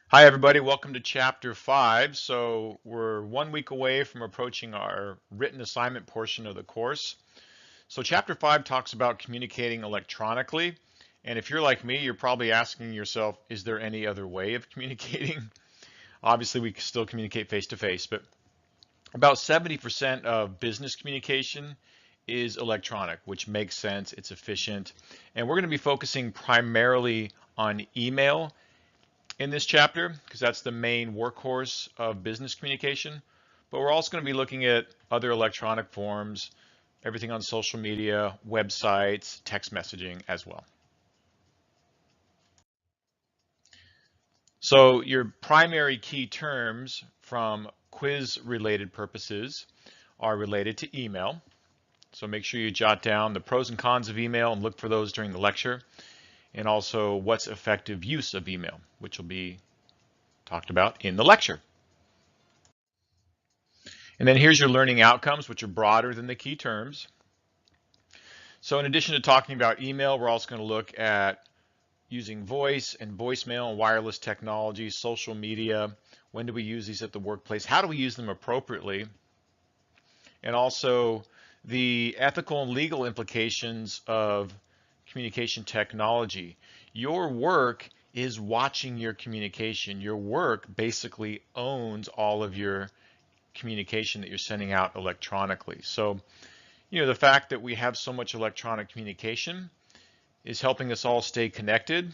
Hi, everybody. Welcome to Chapter 5. So we're 1 week away from approaching our written assignment portion of the course. So Chapter 5 talks about communicating electronically. And if you're like me, you're probably asking yourself, is there any other way of communicating? Obviously, we can still communicate face to face, but about 70% of business communication is electronic, which makes sense. It's efficient. And we're going to be focusing primarily on email in this chapter because that's the main workhorse of business communication. But we're also going to be looking at other electronic forms, everything on social media, websites, text messaging as well. So your primary key terms from quiz related purposes are related to email. So make sure you jot down the pros and cons of email and look for those during the lecture. And also what's effective use of email, which will be talked about in the lecture. And then here's your learning outcomes, which are broader than the key terms. So in addition to talking about email, we're also going to look at using voice and voicemail and wireless technology, social media. When do we use these at the workplace? How do we use them appropriately? And also the ethical and legal implications of communication technology. Your work is watching your communication. Your work basically owns all of your communication that you're sending out electronically. So, the fact that we have so much electronic communication is helping us all stay connected,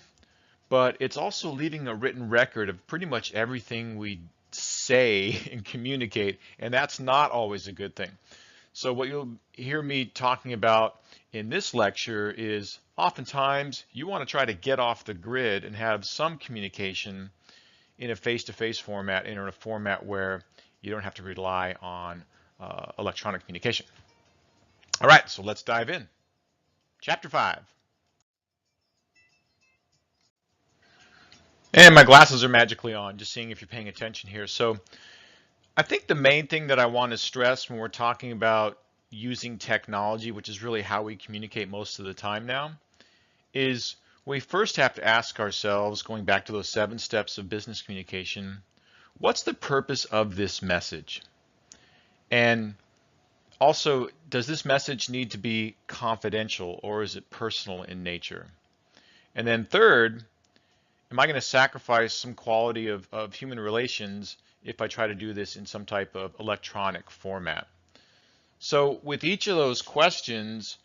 but it's also leaving a written record of pretty much everything we say and communicate, and that's not always a good thing. So what you'll hear me talking about in this lecture is oftentimes you want to try to get off the grid and have some communication in a face-to-face format, in a format where you don't have to rely on electronic communication. All right, so let's dive in. Chapter 5. And my glasses are magically on, just seeing if you're paying attention here. So I think the main thing that I want to stress when we're talking about using technology, which is really how we communicate most of the time now, is we first have to ask ourselves, going back to those 7 steps of business communication, what's the purpose of this message? And also, does this message need to be confidential or is it personal in nature? And then third, am I going to sacrifice some quality of human relations if I try to do this in some type of electronic format? So with each of those questions,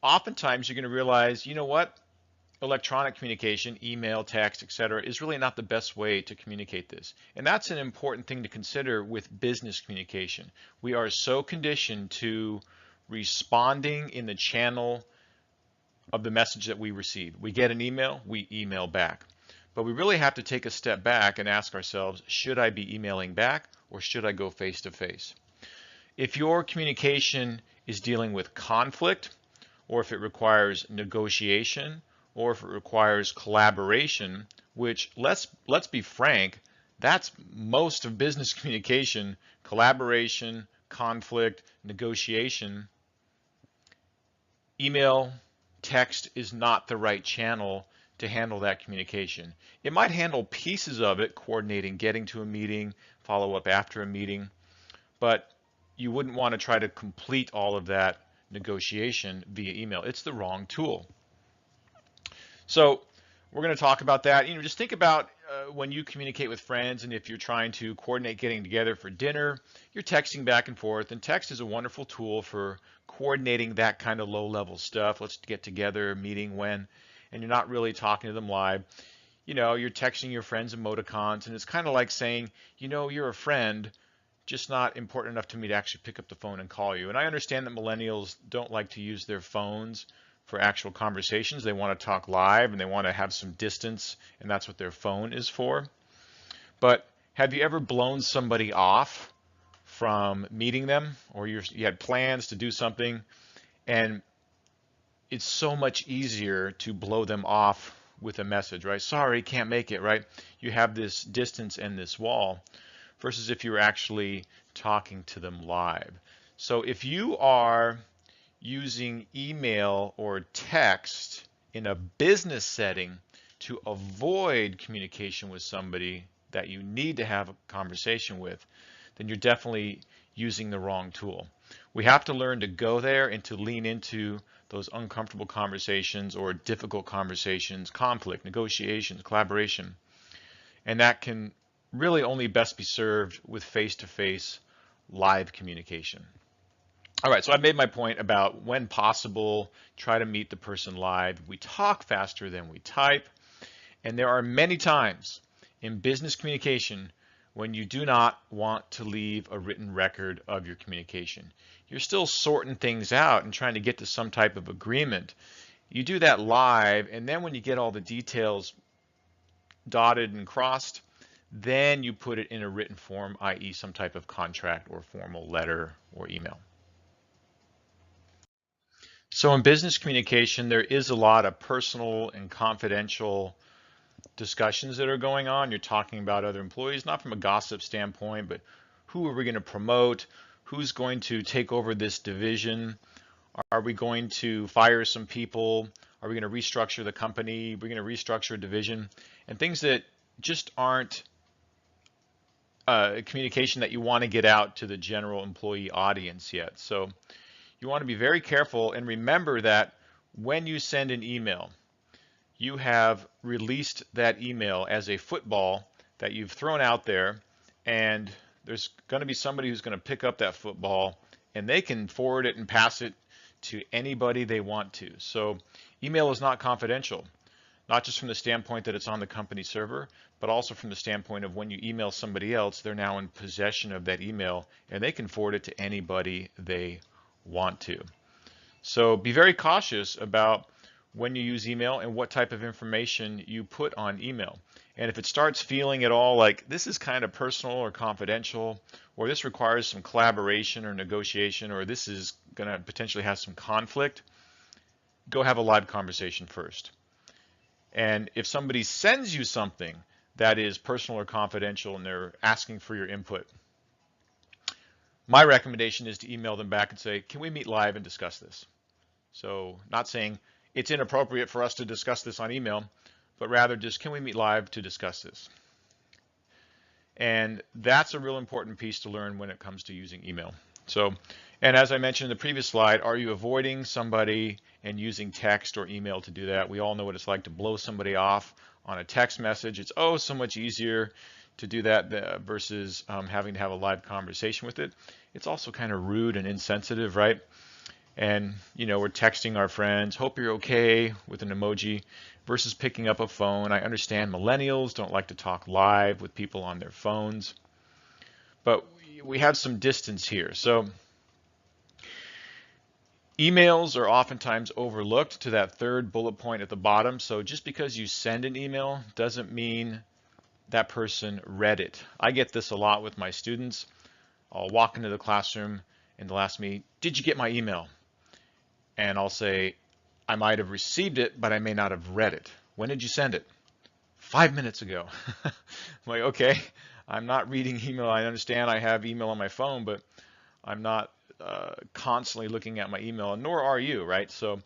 oftentimes you're going to realize, you know what? Electronic communication, email, text, etc., is really not the best way to communicate this. And that's an important thing to consider with business communication. We are so conditioned to responding in the channel of the message that we receive. We get an email, we email back. But we really have to take a step back and ask ourselves, should I be emailing back or should I go face to face? If your communication is dealing with conflict, or if it requires negotiation, or if it requires collaboration, which let's be frank, that's most of business communication, collaboration, conflict, negotiation. Email, text is not the right channel to handle that communication. It might handle pieces of it, coordinating, getting to a meeting, follow up after a meeting, but you wouldn't want to try to complete all of that negotiation via email. It's the wrong tool. So we're going to talk about that. Just think about when you communicate with friends and if you're trying to coordinate getting together for dinner, you're texting back and forth, and text is a wonderful tool for coordinating that kind of low-level stuff. Let's get together, meeting when, and you're not really talking to them live. You're texting your friends emoticons, and it's kind of like saying, you're a friend, just not important enough to me to actually pick up the phone and call you. And I understand that millennials don't like to use their phones for actual conversations. They want to talk live and they want to have some distance, and that's what their phone is for. But have you ever blown somebody off from meeting them, or you had plans to do something, and it's so much easier to blow them off with a message, right? Sorry, can't make it, right? You have this distance and this wall versus if you're actually talking to them live. So if you are using email or text in a business setting, to avoid communication with somebody that you need to have a conversation with, then you're definitely using the wrong tool. We have to learn to go there and to lean into those uncomfortable conversations or difficult conversations, conflict, negotiations, collaboration. And that can really only best be served with face-to-face live communication. All right, so I've made my point about when possible, try to meet the person live. We talk faster than we type, and there are many times in business communication when you do not want to leave a written record of your communication. You're still sorting things out and trying to get to some type of agreement. You do that live, and then when you get all the details dotted and crossed, then you put it in a written form, i.e. some type of contract or formal letter or email. So in business communication, there is a lot of personal and confidential discussions that are going on. You're talking about other employees, not from a gossip standpoint, but who are we going to promote? Who's going to take over this division? Are we going to fire some people? Are we going to restructure the company? We're going to restructure a division, and things that just aren't communication that you want to get out to the general employee audience yet. So you want to be very careful and remember that when you send an email, you have released that email as a football that you've thrown out there, and there's going to be somebody who's going to pick up that football and they can forward it and pass it to anybody they want to. So email is not confidential, not just from the standpoint that it's on the company server, but also from the standpoint of when you email somebody else, they're now in possession of that email and they can forward it to anybody they want to. So be very cautious about when you use email and what type of information you put on email. And if it starts feeling at all like this is kind of personal or confidential, or this requires some collaboration or negotiation, or this is going to potentially have some conflict, go have a live conversation first. And if somebody sends you something that is personal or confidential and they're asking for your input, my recommendation is to email them back and say, can we meet live and discuss this? So not saying it's inappropriate for us to discuss this on email, but rather just can we meet live to discuss this? And that's a real important piece to learn when it comes to using email. So, and as I mentioned in the previous slide, are you avoiding somebody and using text or email to do that? We all know what it's like to blow somebody off on a text message. It's so much easier to do that versus having to have a live conversation with it. It's also kind of rude and insensitive, right? And we're texting our friends, hope you're okay, with an emoji versus picking up a phone. I understand millennials don't like to talk live with people on their phones, but we have some distance here. So emails are oftentimes overlooked to that third bullet point at the bottom. So just because you send an email doesn't mean that person read it. I get this a lot with my students. I'll walk into the classroom and they'll ask me, did you get my email? And I'll say, I might have received it, but I may not have read it. When did you send it? 5 minutes ago. I'm like, okay, I'm not reading email. I understand I have email on my phone, but I'm not constantly looking at my email, nor are you, right? So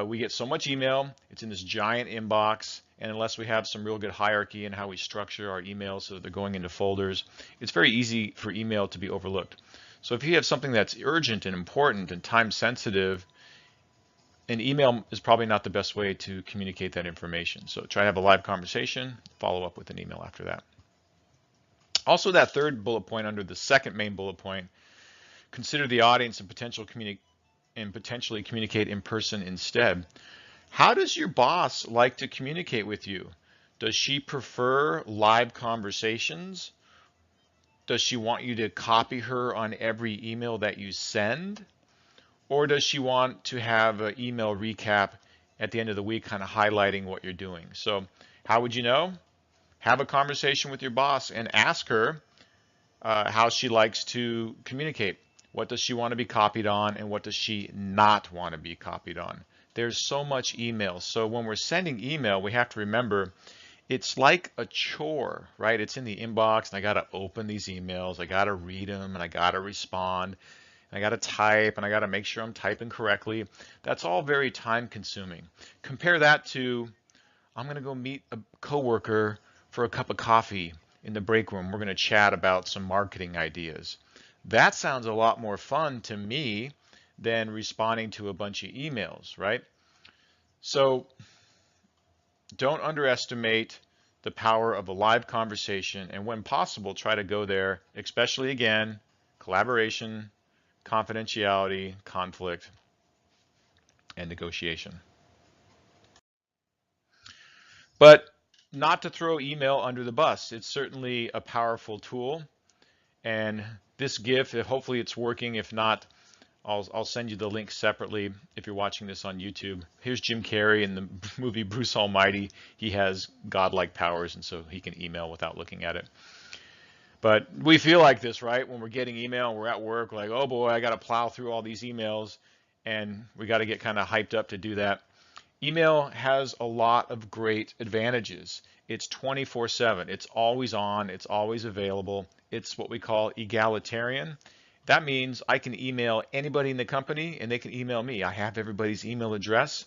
we get so much email. It's in this giant inbox. And unless we have some real good hierarchy in how we structure our emails so that they're going into folders, it's very easy for email to be overlooked. So if you have something that's urgent and important and time sensitive, an email is probably not the best way to communicate that information. So try to have a live conversation, follow up with an email after that. Also, that third bullet point under the second main bullet point, consider the audience and potentially communicate in person instead. How does your boss like to communicate with you? Does she prefer live conversations? Does she want you to copy her on every email that you send? Or does she want to have an email recap at the end of the week kind of highlighting what you're doing? So how would you know? Have a conversation with your boss and ask her how she likes to communicate. What does she want to be copied on and what does she not want to be copied on? There's so much email. So when we're sending email, we have to remember it's like a chore, right? It's in the inbox and I got to open these emails. I got to read them and I got to respond. I got to type and I got to make sure I'm typing correctly. That's all very time consuming. Compare that to I'm going to go meet a coworker for a cup of coffee in the break room. We're going to chat about some marketing ideas. That sounds a lot more fun to me than responding to a bunch of emails, right? So don't underestimate the power of a live conversation, and when possible, try to go there, especially again, collaboration, confidentiality, conflict, and negotiation. But not to throw email under the bus. It's certainly a powerful tool. And this GIF, hopefully it's working. If not, I'll send you the link separately if you're watching this on YouTube. Here's Jim Carrey in the movie Bruce Almighty. He has godlike powers, and so he can email without looking at it. But we feel like this, right? When we're getting email, we're at work, like, oh boy, I got to plow through all these emails, and we got to get kind of hyped up to do that. Email has a lot of great advantages. It's 24/7. It's always on. It's always available. It's what we call egalitarian. That means I can email anybody in the company and they can email me. I have everybody's email address.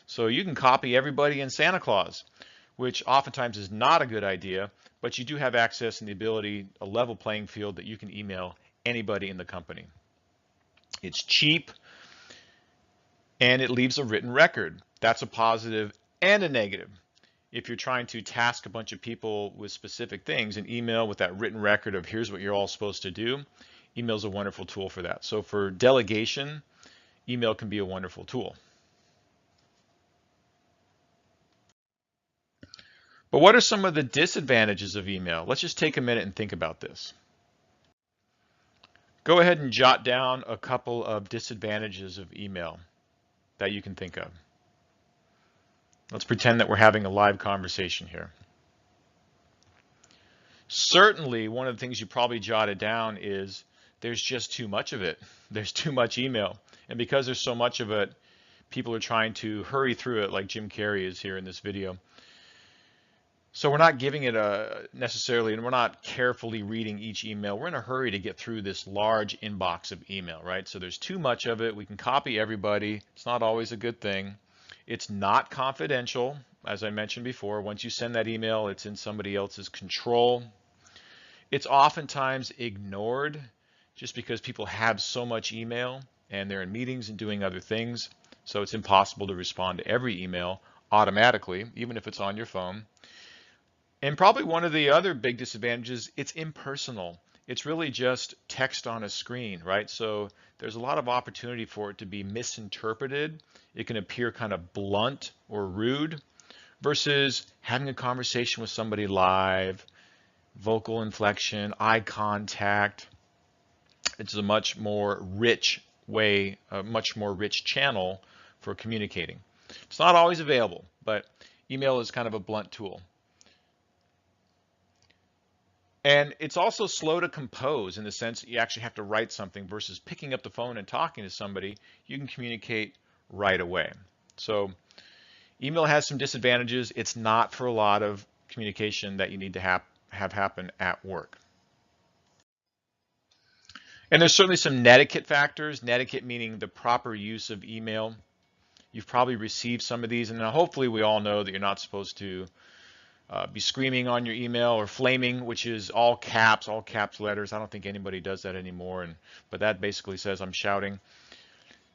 So you can copy everybody in Santa Claus, which oftentimes is not a good idea, but you do have access and the ability, a level playing field that you can email anybody in the company. It's cheap and it leaves a written record. That's a positive and a negative. If you're trying to task a bunch of people with specific things, an email with that written record of here's what you're all supposed to do, email is a wonderful tool for that. So for delegation, email can be a wonderful tool. But what are some of the disadvantages of email? Let's just take a minute and think about this. Go ahead and jot down a couple of disadvantages of email that you can think of. Let's pretend that we're having a live conversation here. Certainly, one of the things you probably jotted down is there's just too much of it. There's too much email. And because there's so much of it, people are trying to hurry through it like Jim Carrey is here in this video. So we're not giving it necessarily, and we're not carefully reading each email. We're in a hurry to get through this large inbox of email, right? So there's too much of it. We can copy everybody. It's not always a good thing. It's not confidential, as I mentioned before. Once you send that email, it's in somebody else's control. It's oftentimes ignored just because people have so much email and they're in meetings and doing other things. So it's impossible to respond to every email automatically, even if it's on your phone. And probably one of the other big disadvantages, it's impersonal. It's really just text on a screen, right? So there's a lot of opportunity for it to be misinterpreted. It can appear kind of blunt or rude versus having a conversation with somebody live, vocal inflection, eye contact. It's a much more rich way, a much more rich channel for communicating. It's not always available, but email is kind of a blunt tool. And it's also slow to compose in the sense that you actually have to write something versus picking up the phone and talking to somebody. You can communicate right away. So email has some disadvantages. It's not for a lot of communication that you need to have happen at work. And there's certainly some netiquette factors, netiquette meaning the proper use of email. You've probably received some of these, and hopefully we all know that you're not supposed to be screaming on your email or flaming, which is all caps letters. I don't think anybody does that anymore, but that basically says I'm shouting.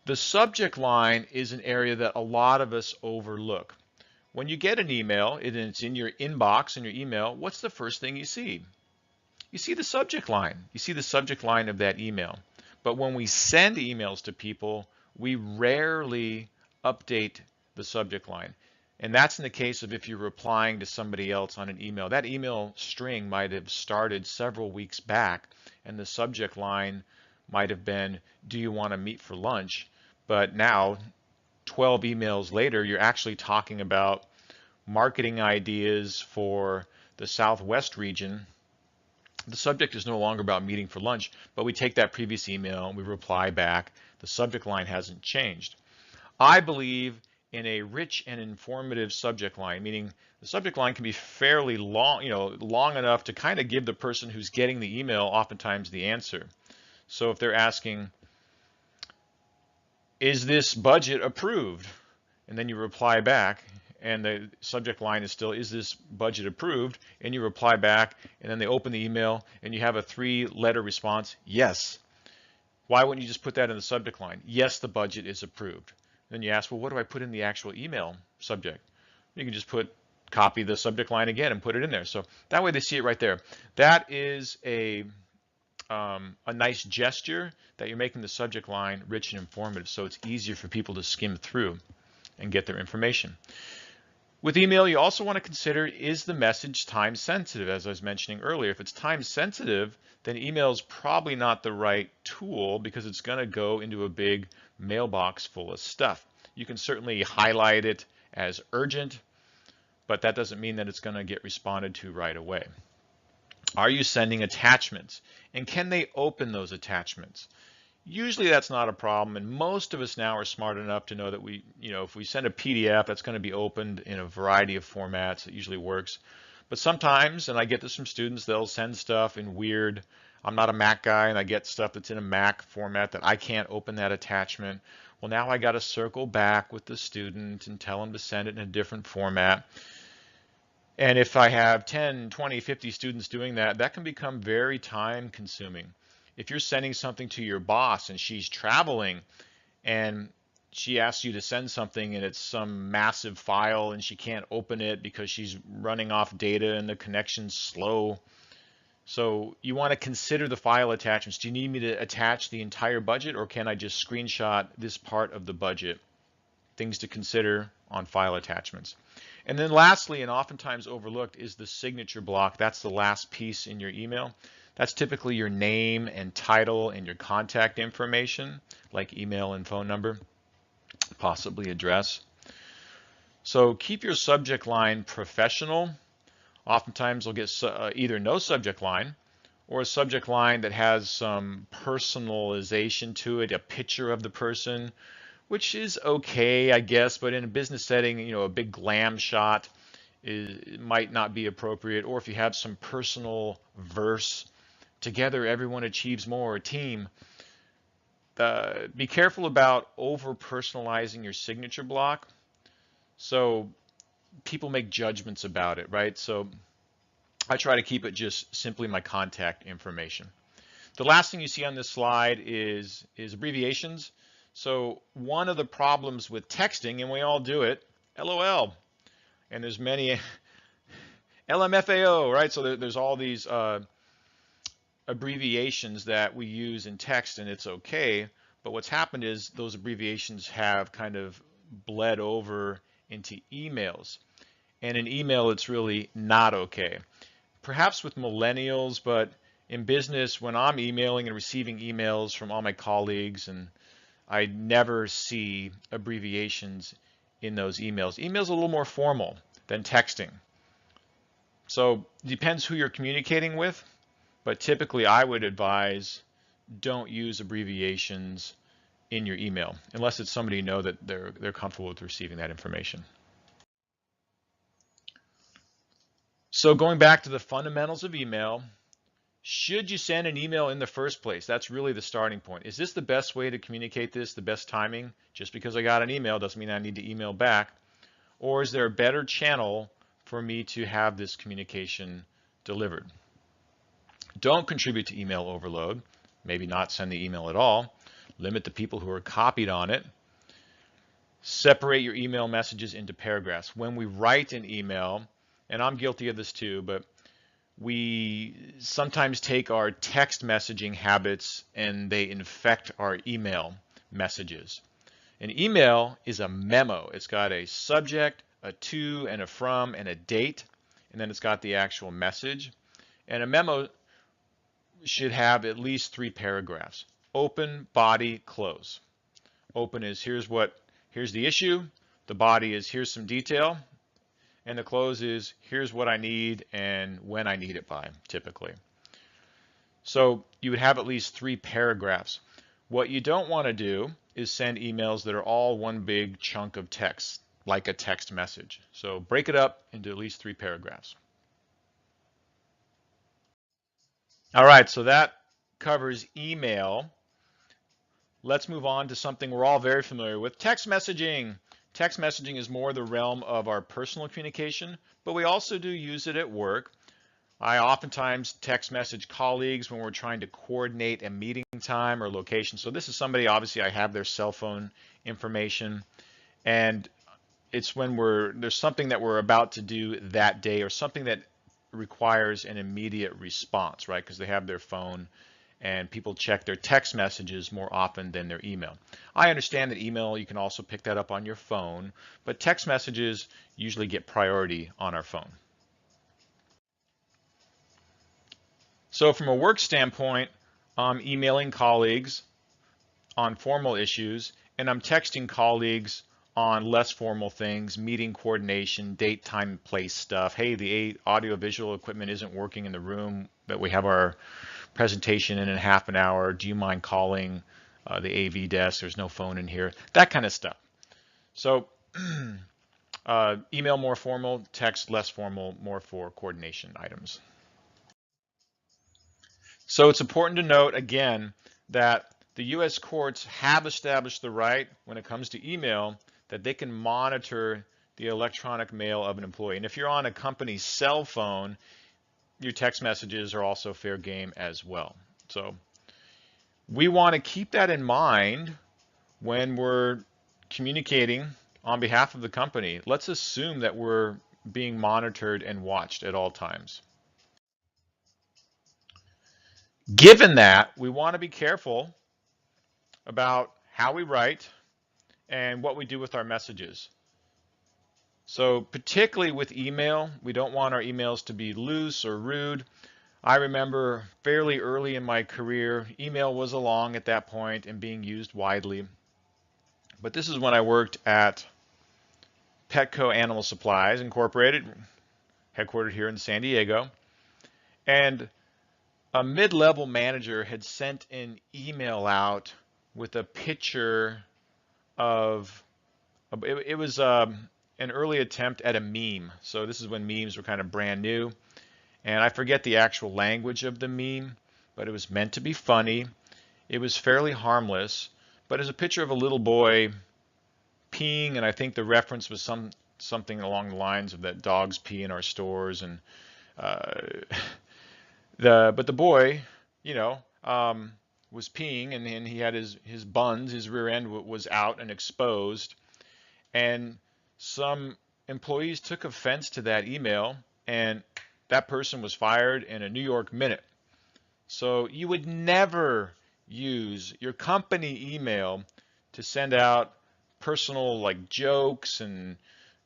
The subject line is an area that a lot of us overlook. When you get an email and it's in your inbox in your email, what's the first thing you see? You see the subject line. You see the subject line of that email. But when we send emails to people, we rarely update the subject line. And that's in the case of if you're replying to somebody else on an email. That email string might have started several weeks back, and the subject line might have been, do you want to meet for lunch? But now, 12 emails later, you're actually talking about marketing ideas for the Southwest region. The subject is no longer about meeting for lunch, but we take that previous email and we reply back. The subject line hasn't changed. I believe in a rich and informative subject line, meaning the subject line can be fairly long, long enough to kind of give the person who's getting the email oftentimes the answer. So if they're asking, is this budget approved? And then you reply back and the subject line is still, is this budget approved? And you reply back, and then they open the email, and you have a 3-letter response, yes. Why wouldn't you just put that in the subject line? Yes, the budget is approved. Then you ask, well, what do I put in the actual email subject? You can just copy the subject line again and put it in there. So that way they see it right there. That is a nice gesture that you're making the subject line rich and informative, so it's easier for people to skim through and get their information. With email, you also want to consider, is the message time sensitive? As I was mentioning earlier, if it's time sensitive, then email is probably not the right tool because it's going to go into a big mailbox full of stuff. You can certainly highlight it as urgent, but that doesn't mean that it's going to get responded to right away. Are you sending attachments? And can they open those attachments? Usually that's not a problem, and most of us now are smart enough to know that if we send a PDF, that's going to be opened in a variety of formats. It usually works. But sometimes, and I get this from students, they'll send stuff in weird, I'm not a Mac guy, and I get stuff that's in a Mac format that I can't open that attachment. Well, now I got to circle back with the student and tell them to send it in a different format. And if I have 10, 20, 50 students doing that, that can become very time consuming. If you're sending something to your boss and she's traveling and she asks you to send something and it's some massive file and she can't open it because she's running off data and the connection's slow. So you want to consider the file attachments. Do you need me to attach the entire budget, or can I just screenshot this part of the budget? Things to consider on file attachments. And then lastly, and oftentimes overlooked, is the signature block. That's the last piece in your email. That's typically your name and title and your contact information, like email and phone number, possibly address. So keep your subject line professional. Oftentimes we'll get either no subject line or a subject line that has some personalization to it, a picture of the person, which is okay, I guess, but in a business setting, a big glam shot might not be appropriate. Or if you have some personal verse, together everyone achieves more, a team. Be careful about over personalizing your signature block. So people make judgments about it, right? So I try to keep it just simply my contact information. The last thing you see on this slide is abbreviations. So one of the problems with texting, and we all do it, LOL, and there's many LMFAO, right? So there's all these abbreviations that we use in text, and it's okay. But what's happened is those abbreviations have kind of bled over into emails. And in email, it's really not okay. Perhaps with millennials, but in business, when I'm emailing and receiving emails from all my colleagues, and I never see abbreviations in those emails. Email's a little more formal than texting. So it depends who you're communicating with, but typically I would advise don't use abbreviations in your email unless it's somebody you know that they're comfortable with receiving that information. So going back to the fundamentals of email, should you send an email in the first place? That's really the starting point. Is this the best way to communicate this, the best timing? Just because I got an email doesn't mean I need to email back. Or is there a better channel for me to have this communication delivered? Don't contribute to email overload. Maybe not send the email at all. Limit the people who are copied on it. Separate your email messages into paragraphs. When we write an email, and I'm guilty of this too, but we sometimes take our text messaging habits and they infect our email messages. An email is a memo. It's got a subject, a to, and a from, and a date, and then it's got the actual message. And a memo should have at least 3 paragraphs. Open, body, close. Open is here's the issue. The body is here's some detail. And the close is here's what I need and when I need it by, typically. So you would have at least 3 paragraphs. What you don't want to do is send emails that are all one big chunk of text, like a text message. So break it up into at least 3 paragraphs. All right, so that covers email. Let's move on to something we're all very familiar with, text messaging. Text messaging is more the realm of our personal communication, but we also do use it at work. I oftentimes text message colleagues when we're trying to coordinate a meeting time or location. So this is somebody, obviously I have their cell phone information, and it's when there's something that we're about to do that day or something that requires an immediate response, right? Because they have their phone and people check their text messages more often than their email. I understand that email, you can also pick that up on your phone, but text messages usually get priority on our phone. So from a work standpoint, I'm emailing colleagues on formal issues, and I'm texting colleagues on less formal things, meeting coordination, date, time, place stuff. Hey, the audio-visual equipment isn't working in the room that we have our presentation in half an hour. Do you mind calling the AV desk? There's no phone in here. That kind of stuff. So email more formal, text less formal, more for coordination items. So it's important to note, again, that the U.S. courts have established the right when it comes to email that they can monitor the electronic mail of an employee. And if you're on a company's cell phone, your text messages are also fair game as well. So we want to keep that in mind when we're communicating on behalf of the company. Let's assume that we're being monitored and watched at all times. Given that, we want to be careful about how we write and what we do with our messages. So particularly with email, we don't want our emails to be loose or rude. I remember fairly early in my career, email was along at that point and being used widely. But this is when I worked at Petco Animal Supplies Incorporated, headquartered here in San Diego. And a mid-level manager had sent an email out with a picture of, it was an early attempt at a meme. So this is when memes were kind of brand new. And I forget the actual language of the meme, but it was meant to be funny. It was fairly harmless, but it was a picture of a little boy peeing, and I think the reference was something along the lines of that dogs pee in our stores, and but the boy, you know, was peeing, and he had his buns, his rear end was out and exposed, and some employees took offense to that email, and that person was fired in a New York minute. So you would never use your company email to send out personal like jokes and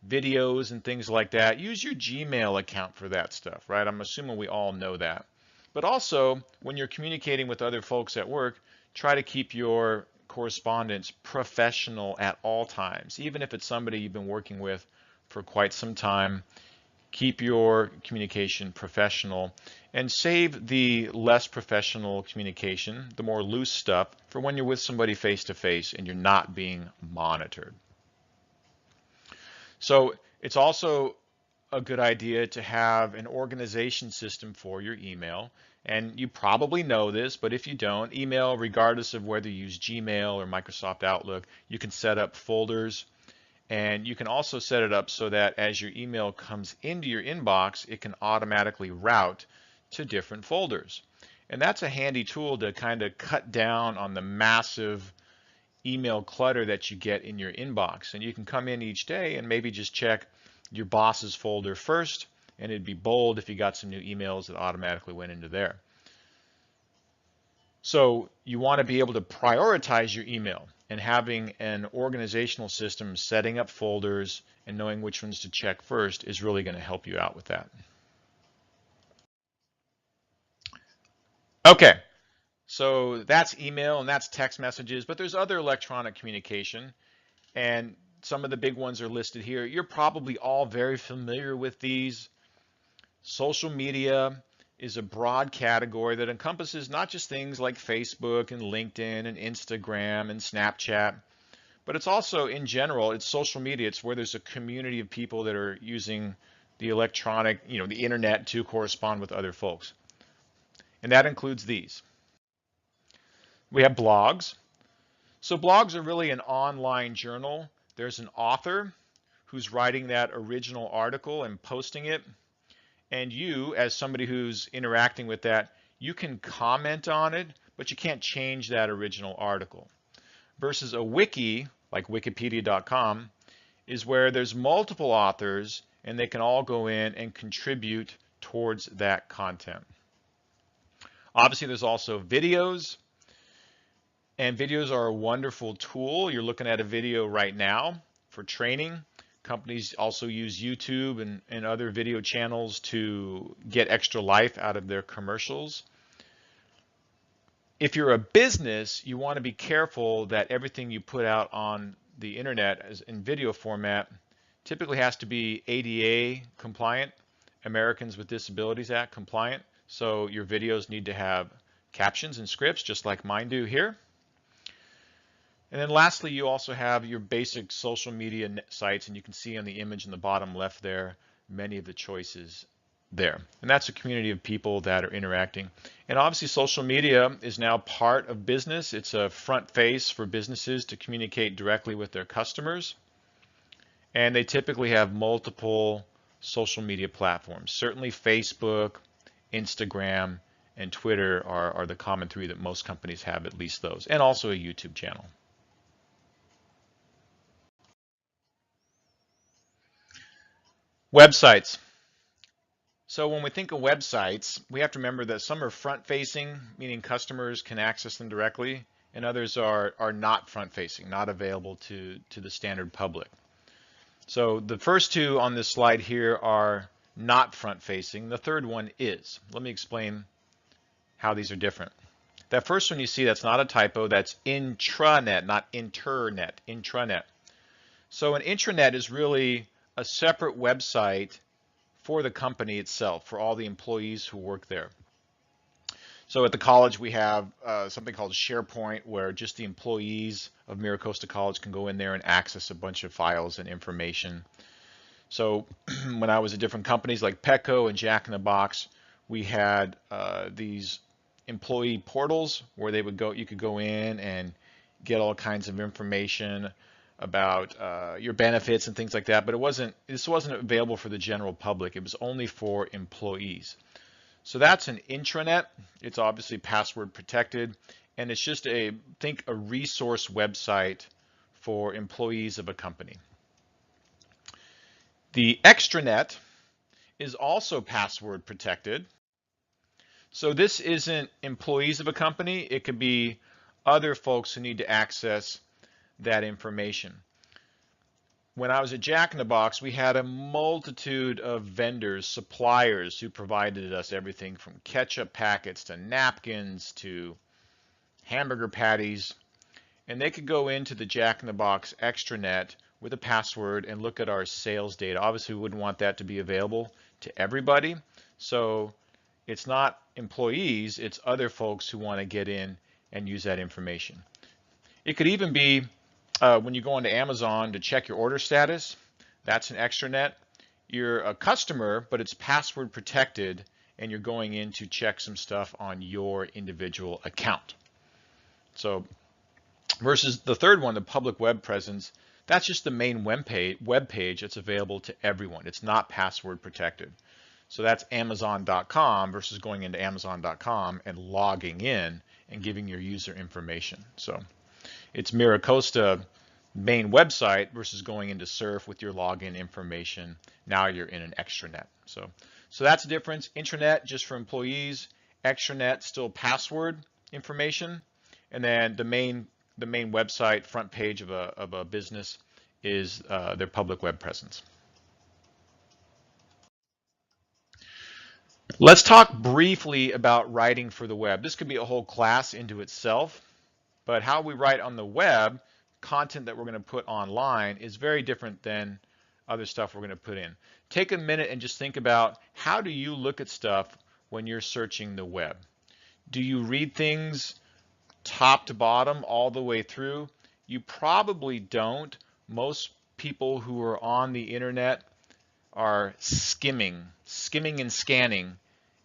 videos and things like that. Use your Gmail account for that stuff, right? I'm assuming we all know that. But also, when you're communicating with other folks at work, try to keep your correspondence professional at all times. Even if it's somebody you've been working with for quite some time, keep your communication professional and save the less professional communication, the more loose stuff, for when you're with somebody face to face and you're not being monitored. So it's also a good idea to have an organization system for your email. And you probably know this, but if you don't, email, regardless of whether you use Gmail or Microsoft Outlook, you can set up folders. And you can also set it up so that as your email comes into your inbox, it can automatically route to different folders. And that's a handy tool to kind of cut down on the massive email clutter that you get in your inbox. And you can come in each day and maybe just check your boss's folder first, and it'd be bold if you got some new emails that automatically went into there. So you want to be able to prioritize your email, and having an organizational system, setting up folders and knowing which ones to check first is really going to help you out with that. Okay, so that's email and that's text messages, but there's other electronic communication, and some of the big ones are listed here. You're probably all very familiar with these. Social media is a broad category that encompasses not just things like Facebook and LinkedIn and Instagram and Snapchat, but it's also, in general, it's social media. It's where there's a community of people that are using the electronic, the internet to correspond with other folks. And that includes these. We have blogs. So blogs are really an online journal there's an author who's writing that original article and posting it. And you, as somebody who's interacting with that, you can comment on it, but you can't change that original article. Versus a wiki, like wikipedia.com, is where there's multiple authors and they can all go in and contribute towards that content. Obviously, there's also videos, and videos are a wonderful tool. You're looking at a video right now for training. Companies also use YouTube and other video channels to get extra life out of their commercials. If you're a business, you want to be careful that everything you put out on the internet as in video format typically has to be ADA compliant, Americans with Disabilities Act compliant. So your videos need to have captions and scripts, just like mine do here. And then lastly, you also have your basic social media sites, and you can see on the image in the bottom left there, many of the choices there. And that's a community of people that are interacting. And obviously social media is now part of business. It's a front face for businesses to communicate directly with their customers. And they typically have multiple social media platforms. Certainly Facebook, Instagram, and Twitter are the common three that most companies have, at least those, and also a YouTube channel. Websites. So when we think of websites, we have to remember that some are front-facing, meaning customers can access them directly, and others are not front-facing, not available to the standard public. So the first two on this slide here are not front-facing. The third one is. Let me explain how these are different. That first one you see, that's not a typo, that's intranet, not internet, intranet. So an intranet is really a separate website for the company itself, for all the employees who work there. So at the college we have something called SharePoint, where just the employees of Mira Costa College can go in there and access a bunch of files and information. So when I was at different companies like Petco and Jack in the Box, we had these employee portals where they would go, you could go in and get all kinds of information about your benefits and things like that, but this wasn't available for the general public. It was only for employees. So that's an intranet. It's obviously password protected, and it's just a resource website for employees of a company. The extranet is also password protected. So this isn't employees of a company. It could be other folks who need to access that information. When I was at Jack in the Box, we had a multitude of vendors, suppliers who provided us everything from ketchup packets to napkins to hamburger patties, and they could go into the Jack in the Box extranet with a password and look at our sales data. Obviously, we wouldn't want that to be available to everybody, so it's not employees, it's other folks who want to get in and use that information. It could even be when you go onto Amazon to check your order status, that's an extranet. You're a customer, but it's password protected, and you're going in to check some stuff on your individual account. So versus the third one, the public web presence, that's just the main web page that's available to everyone. It's not password protected. So that's Amazon.com versus going into Amazon.com and logging in and giving your user information. So it's Mira Costa main website versus going into Scharff with your login information. Now you're in an extranet. So that's the difference. Intranet just for employees, extranet still password information, and then the main website front page of a business is their public web presence. Let's talk briefly about writing for the web. This could be a whole class into itself, but how we write on the web, content that we're going to put online, is very different than other stuff we're going to put in. Take a minute and just think about, how do you look at stuff when you're searching the web? Do you read things top to bottom all the way through? You probably don't. Most people who are on the internet are skimming and scanning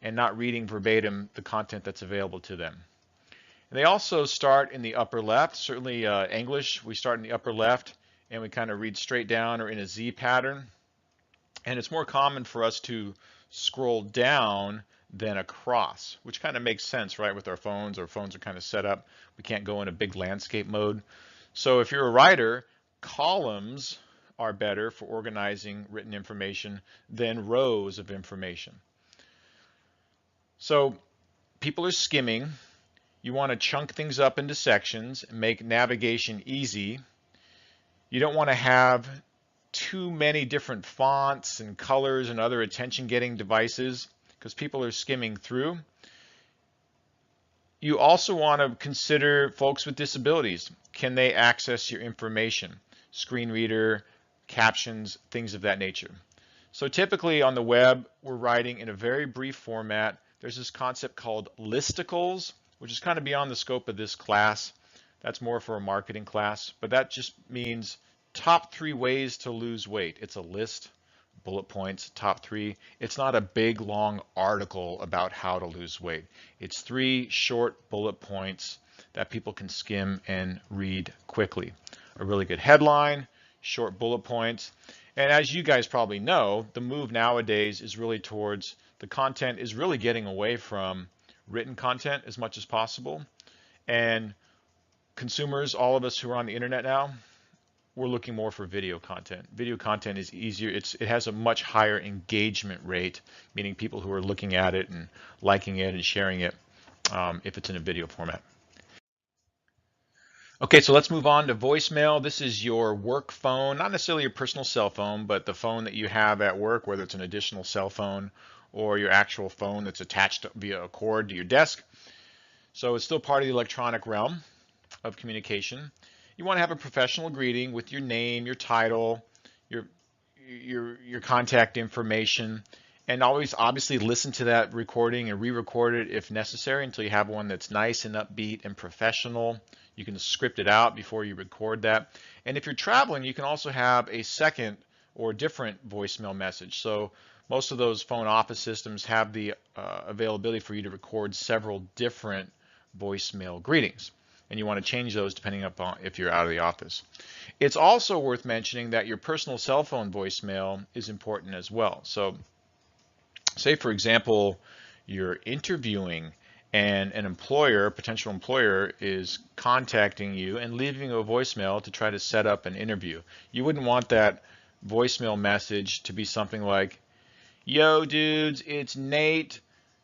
and not reading verbatim the content that's available to them. And they also start in the upper left. Certainly English, we start in the upper left, and we kind of read straight down or in a Z pattern. And it's more common for us to scroll down than across, which kind of makes sense, right? With our phones are kind of set up. We can't go in a big landscape mode. So if you're a writer, columns are better for organizing written information than rows of information. So people are skimming. You want to chunk things up into sections and make navigation easy. You don't want to have too many different fonts and colors and other attention-getting devices because people are skimming through. You also want to consider folks with disabilities. Can they access your information? Screen reader, captions, things of that nature. So typically on the web, we're writing in a very brief format. There's this concept called listicles, which is kind of beyond the scope of this class. That's more for a marketing class, but that just means top 3 ways to lose weight. It's a list, bullet points, top 3. It's not a big long article about how to lose weight. It's 3 short bullet points that people can skim and read quickly. A really good headline, short bullet points. And as you guys probably know, the move nowadays is really towards the content is really getting away from written content as much as possible. And consumers, all of us who are on the internet now, we're looking more for video content. Video content is easier. It has a much higher engagement rate, meaning people who are looking at it and liking it and sharing it if it's in a video format. Okay, so let's move on to voicemail. This is your work phone, not necessarily your personal cell phone, but the phone that you have at work, whether it's an additional cell phone or your actual phone that's attached via a cord to your desk. So it's still part of the electronic realm of communication. You want to have a professional greeting with your name, your title, your contact information, and always obviously listen to that recording and re-record it if necessary until you have one that's nice and upbeat and professional. You can script it out before you record that. And if you're traveling, you can also have a second or different voicemail message. So most of those phone office systems have the availability for you to record several different voicemail greetings. And you want to change those depending upon if you're out of the office. It's also worth mentioning that your personal cell phone voicemail is important as well. So say, for example, you're interviewing and an employer, potential employer, is contacting you and leaving a voicemail to try to set up an interview. You wouldn't want that voicemail message to be something like, "Yo, dudes, it's Nate.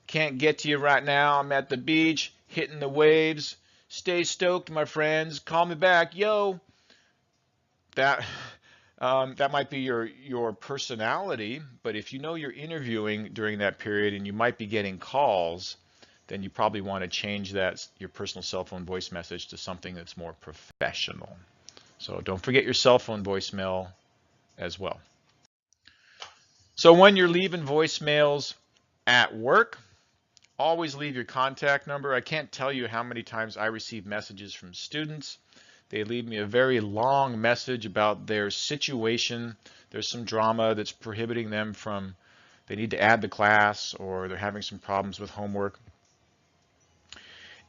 Can't get to you right now. I'm at the beach, hitting the waves. Stay stoked, my friends. Call me back. Yo." That might be your personality, but if you know you're interviewing during that period and you might be getting calls, then you probably want to change your personal cell phone voice message to something that's more professional. So don't forget your cell phone voicemail as well. So when you're leaving voicemails at work, always leave your contact number. I can't tell you how many times I receive messages from students. They leave me a very long message about their situation. There's some drama that's prohibiting them from, they need to add the class or they're having some problems with homework.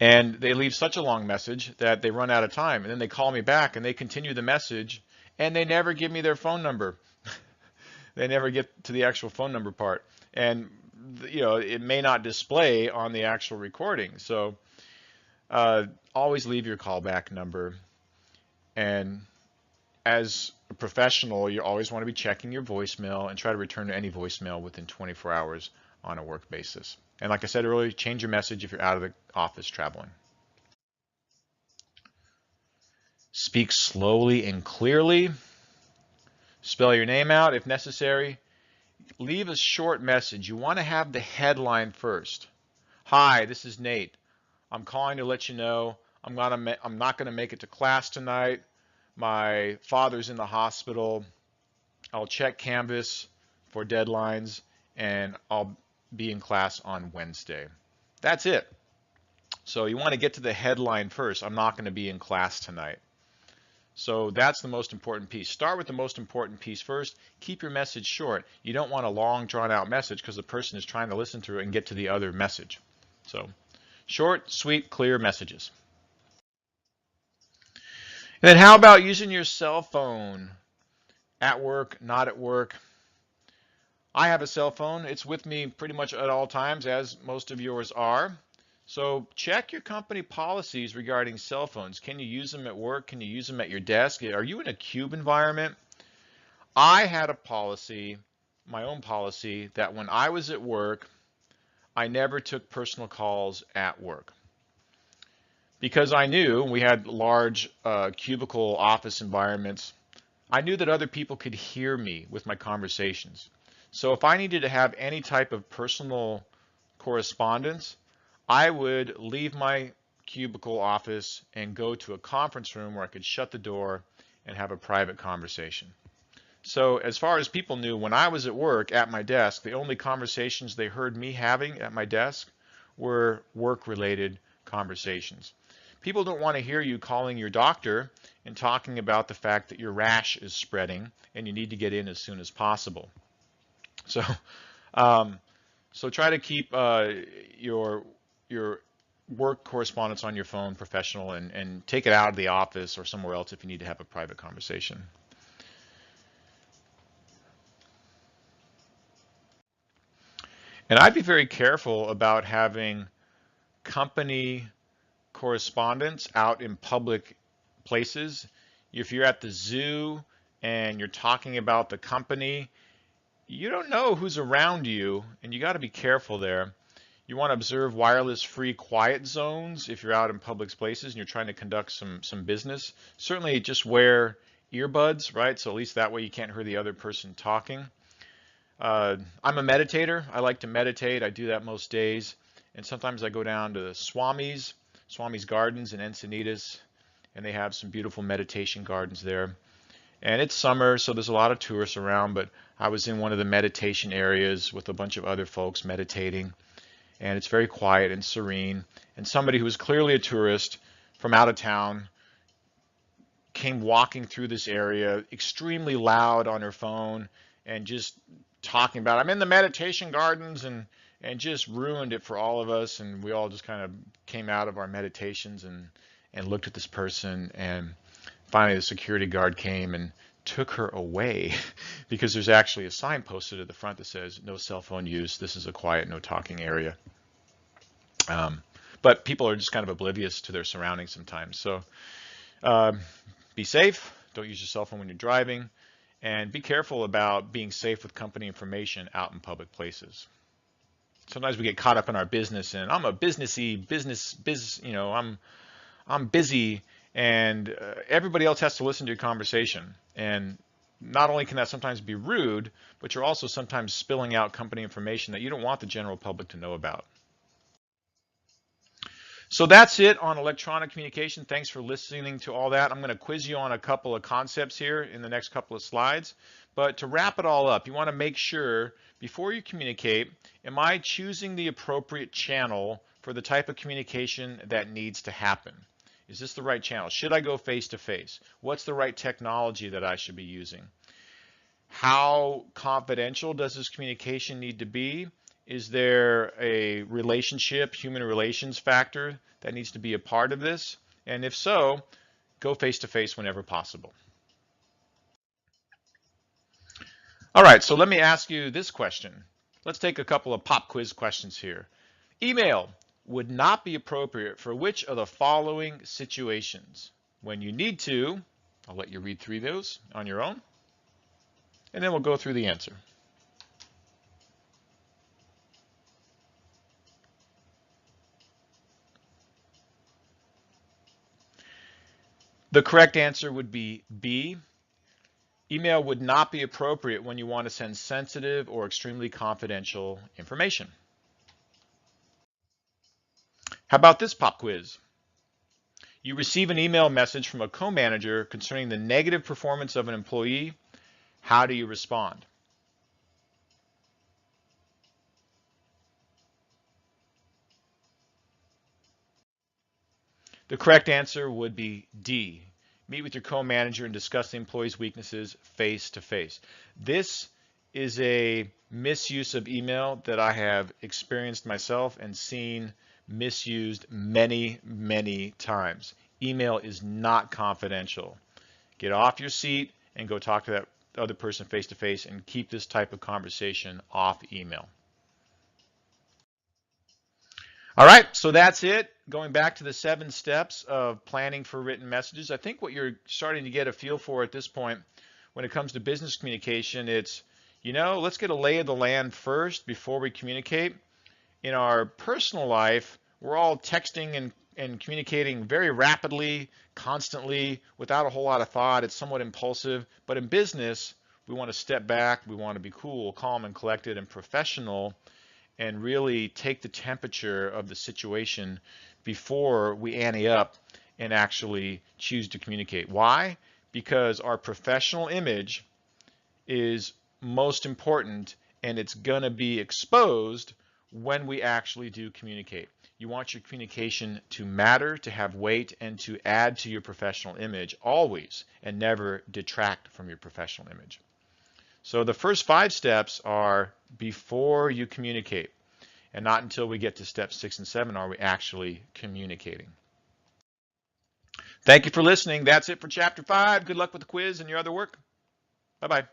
And they leave such a long message that they run out of time. And then they call me back and they continue the message and they never give me their phone number. They never get to the actual phone number part. And it may not display on the actual recording. So always leave your callback number. And as a professional, you always want to be checking your voicemail and try to return to any voicemail within 24 hours on a work basis. And like I said earlier, change your message if you're out of the office traveling. Speak slowly and clearly. Spell your name out if necessary. Leave a short message. You want to have the headline first. "Hi, this is Nate. I'm calling to let you know I'm not going to make it to class tonight. My father's in the hospital. I'll check Canvas for deadlines and I'll be in class on Wednesday." That's it. So you want to get to the headline first. "I'm not going to be in class tonight." So that's the most important piece. Start with the most important piece first. Keep your message short. You don't want a long, drawn-out message because the person is trying to listen through it and get to the other message. So short, sweet, clear messages. And then how about using your cell phone at work, not at work? I have a cell phone. It's with me pretty much at all times, as most of yours are. So check your company policies regarding cell phones. Can you use them at work? Can you use them at your desk? Are you in a cube environment? I had a policy, my own policy, that when I was at work, I never took personal calls at work. Because I knew we had large cubicle office environments, I knew that other people could hear me with my conversations. So if I needed to have any type of personal correspondence, I would leave my cubicle office and go to a conference room where I could shut the door and have a private conversation. So as far as people knew, when I was at work at my desk, the only conversations they heard me having at my desk were work-related conversations. People don't want to hear you calling your doctor and talking about the fact that your rash is spreading and you need to get in as soon as possible. So, um, so try to keep your work correspondence on your phone professional, and take it out of the office or somewhere else if you need to have a private conversation. And I'd be very careful about having company correspondence out in public places. If you're at the zoo and you're talking about the company, you don't know who's around you, and you got to be careful there. You want to observe wireless free quiet zones if you're out in public places and you're trying to conduct some business. Certainly just wear earbuds, right? So at least that way you can't hear the other person talking. I'm a meditator. I like to meditate. I do that most days. And sometimes I go down to Swami's Gardens in Encinitas, and they have some beautiful meditation gardens there. And it's summer, so there's a lot of tourists around, but I was in one of the meditation areas with a bunch of other folks meditating, and it's very quiet and serene. And somebody who was clearly a tourist from out of town came walking through this area, extremely loud on her phone, and just talking about, I'm in the meditation gardens, and just ruined it for all of us. And we all just kind of came out of our meditations and looked at this person, and finally the security guard came and took her away because there's actually a sign posted at the front that says no cell phone use. This is a quiet, no talking area. But people are just kind of oblivious to their surroundings sometimes. So be safe. Don't use your cell phone when you're driving. And be careful about being safe with company information out in public places. Sometimes we get caught up in our business, and I'm a business, I'm busy, and everybody else has to listen to your conversation. And not only can that sometimes be rude, but you're also sometimes spilling out company information that you don't want the general public to know about. So that's it on electronic communication. Thanks for listening to all that. I'm going to quiz you on a couple of concepts here in the next couple of slides. But to wrap it all up, you want to make sure before you communicate, am I choosing the appropriate channel for the type of communication that needs to happen? Is this the right channel? Should I go face-to-face? What's the right technology that I should be using? How confidential does this communication need to be? Is there a relationship, human relations factor that needs to be a part of this? And if so, go face-to-face whenever possible. All right, so let me ask you this question. Let's take a couple of pop quiz questions here. Email would not be appropriate for which of the following situations? When you need to, I'll let you read through those on your own, and then we'll go through the answer. The correct answer would be B. Email would not be appropriate when you want to send sensitive or extremely confidential information. How about this pop quiz? You receive an email message from a co-manager concerning the negative performance of an employee. How do you respond? The correct answer would be D. Meet with your co-manager and discuss the employee's weaknesses face to face. This is a misuse of email that I have experienced myself and seen misused many, many times. Email is not confidential. Get off your seat and go talk to that other person face to face and keep this type of conversation off email. All right, so that's it. Going back to the 7 steps of planning for written messages, I think what you're starting to get a feel for at this point when it comes to business communication, it's, let's get a lay of the land first before we communicate. In our personal life, we're all texting and communicating very rapidly, constantly, without a whole lot of thought. It's somewhat impulsive. But in business, we want to step back. We want to be cool, calm, and collected and professional, and really take the temperature of the situation before we ante up and actually choose to communicate. Why? Because our professional image is most important, and it's going to be exposed when we actually do communicate. You want your communication to matter, to have weight, and to add to your professional image always, and never detract from your professional image. So the first 5 steps are before you communicate, and not until we get to steps 6 and 7 are we actually communicating. Thank you for listening. That's it for chapter 5. Good luck with the quiz and your other work. Bye-bye.